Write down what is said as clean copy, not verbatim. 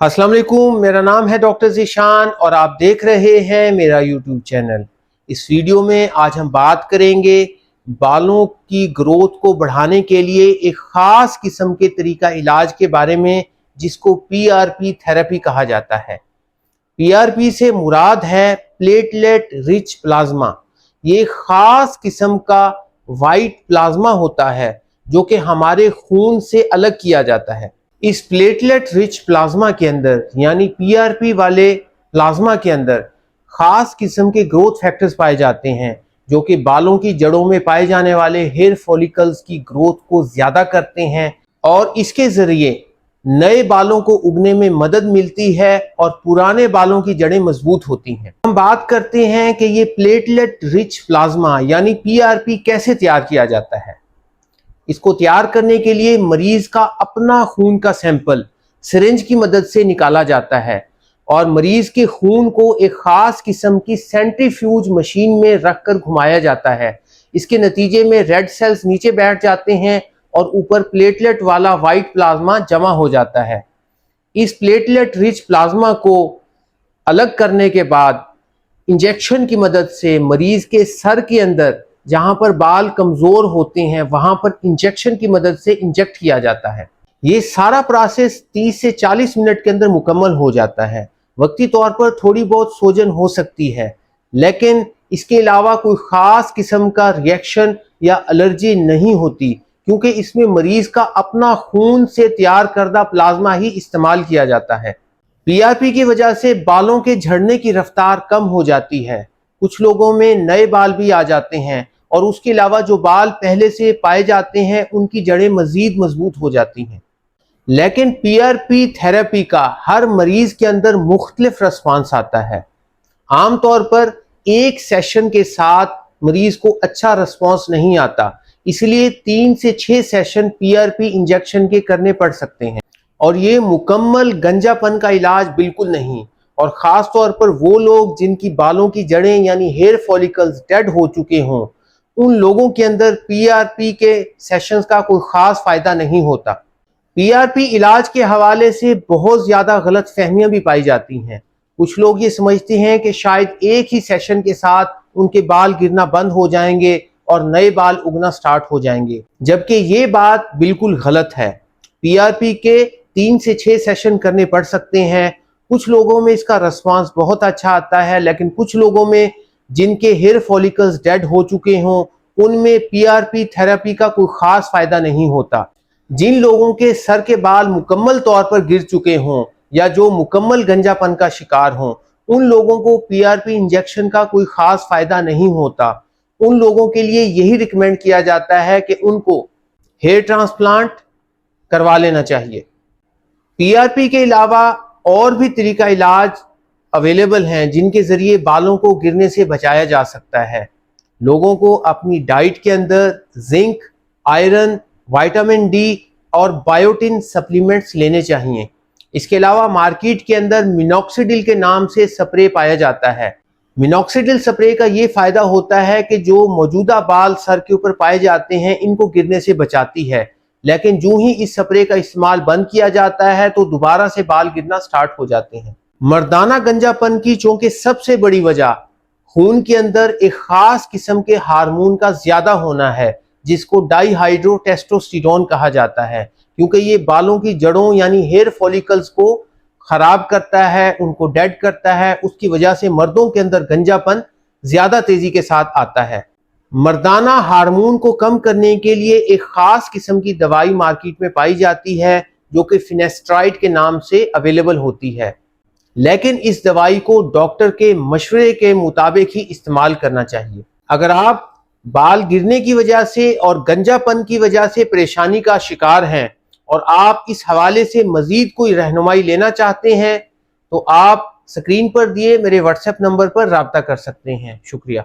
अस्सलाम वालेकुम, मेरा नाम है डॉक्टर ज़ीशान और आप देख रहे हैं मेरा यूट्यूब चैनल। इस वीडियो में आज हम बात करेंगे बालों की ग्रोथ को बढ़ाने के लिए एक ख़ास किस्म के तरीका इलाज के बारे में, जिसको पीआरपी थेरेपी कहा जाता है। पीआरपी से मुराद है प्लेटलेट रिच प्लाज्मा। ये ख़ास किस्म का वाइट प्लाज्मा होता है जो कि हमारे खून से अलग किया जाता है। इस प्लेटलेट रिच प्लाज्मा के अंदर यानी पीआरपी वाले प्लाज्मा के अंदर खास किस्म के ग्रोथ फैक्टर्स पाए जाते हैं जो कि बालों की जड़ों में पाए जाने वाले हेयर फॉलिकल्स की ग्रोथ को ज्यादा करते हैं और इसके जरिए नए बालों को उगने में मदद मिलती है और पुराने बालों की जड़ें मजबूत होती हैं। हम बात करते हैं कि ये प्लेटलेट रिच प्लाज्मा यानी पीआरपी कैसे तैयार किया जाता है। इसको तैयार करने के लिए मरीज का अपना खून का सैंपल सिरिंज की मदद से निकाला जाता है और मरीज के खून को एक खास किस्म की सेंट्रीफ्यूज मशीन में रखकर घुमाया जाता है। इसके नतीजे में रेड सेल्स नीचे बैठ जाते हैं और ऊपर प्लेटलेट वाला वाइट प्लाज्मा जमा हो जाता है। इस प्लेटलेट रिच प्लाज्मा को अलग करने के बाद इंजेक्शन की मदद से मरीज के सर के अंदर जहां पर बाल कमजोर होते हैं वहां पर इंजेक्शन की मदद से इंजेक्ट किया जाता है। ये सारा प्रोसेस 30 से 40 मिनट के अंदर मुकम्मल हो जाता है। वक्ती तौर पर थोड़ी बहुत सूजन हो सकती है, लेकिन इसके अलावा कोई खास किस्म का रिएक्शन या एलर्जी नहीं होती, क्योंकि इसमें मरीज का अपना खून से तैयार करदा प्लाज्मा ही इस्तेमाल किया जाता है। पीआरपी की वजह से बालों के झड़ने की रफ्तार कम हो जाती है। कुछ लोगों में नए बाल भी आ जाते हैं और उसके अलावा जो बाल पहले से पाए जाते हैं उनकी जड़ें मजीद मजबूत हो जाती हैं। लेकिन पीआरपी थेरेपी का हर मरीज के अंदर मुख्तलिफ रिस्पांस आता है। आमतौर पर एक सेशन के साथ मरीज को अच्छा रिस्पांस नहीं आता, इसलिए 3 से 6 सेशन पीआरपी इंजेक्शन के करने पड़ सकते हैं और ये मुकम्मल गंजापन का इलाज बिल्कुल नहीं। और खास तौर पर वो लोग जिनकी बालों की जड़ें यानी हेयर फॉलिकल्स डेड हो चुके हों, उन लोगों के अंदर पीआरपी के सेशंस का कोई खास फायदा नहीं होता। पीआरपी इलाज के हवाले से बहुत ज्यादा गलत फहमियां भी पाई जाती हैं। कुछ लोग ये समझते हैं कि शायद एक ही सेशन के साथ उनके बाल गिरना बंद हो जाएंगे और नए बाल उगना स्टार्ट हो जाएंगे, जबकि ये बात बिल्कुल गलत है। पीआरपी के 3 से 6 सेशन करने पड़ सकते हैं। कुछ लोगों में इसका रिस्पांस बहुत अच्छा आता है, लेकिन कुछ लोगों में जिनके हेयर फॉलिकल्स डेड हो चुके हों उनमें पीआरपी थेरेपी का कोई खास फायदा नहीं होता। जिन लोगों के सर के बाल मुकम्मल तौर पर गिर चुके हों या जो मुकम्मल गंजापन का शिकार हों, उन लोगों को पीआरपी इंजेक्शन का कोई खास फायदा नहीं होता। उन लोगों के लिए यही रिकमेंड किया जाता है कि उनको हेयर ट्रांसप्लांट करवा लेना चाहिए। पीआरपी के अलावा और भी तरीका इलाज अवेलेबल हैं जिनके जरिए बालों को गिरने से बचाया जा सकता है। लोगों को अपनी डाइट के अंदर जिंक, आयरन, विटामिन डी और बायोटिन सप्लीमेंट्स लेने चाहिए। इसके अलावा मार्केट के अंदर मिनॉक्सिडिल के नाम से स्प्रे पाया जाता है। मिनॉक्सिडिल स्प्रे का ये फायदा होता है कि जो मौजूदा बाल सर के ऊपर पाए जाते हैं इनको गिरने से बचाती है, लेकिन जो ही इस स्प्रे का इस्तेमाल बंद किया जाता है तो दोबारा से बाल गिरना स्टार्ट हो जाते हैं। मर्दाना गंजापन की चूंकि सबसे बड़ी वजह खून के अंदर एक खास किस्म के हार्मोन का ज्यादा होना है, जिसको डाईहाइड्रोटेस्टोस्टेरोन कहा जाता है, क्योंकि ये बालों की जड़ों यानी हेयर फॉलिकल्स को खराब करता है, उनको डेड करता है। उसकी वजह से मर्दों के अंदर गंजापन ज्यादा तेजी के साथ आता है। मर्दाना हार्मोन को कम करने के लिए एक खास किस्म की दवाई मार्केट में पाई जाती है जो कि फिनेस्ट्राइड के नाम से अवेलेबल होती है, लेकिन इस दवाई को डॉक्टर के मशवरे के मुताबिक ही इस्तेमाल करना चाहिए। अगर आप बाल गिरने की वजह से और गंजापन की वजह से परेशानी का शिकार हैं और आप इस हवाले से मजीद कोई रहनुमाई लेना चाहते हैं तो आप स्क्रीन पर दिए मेरे व्हाट्सएप नंबर पर राब्ता कर सकते हैं। शुक्रिया।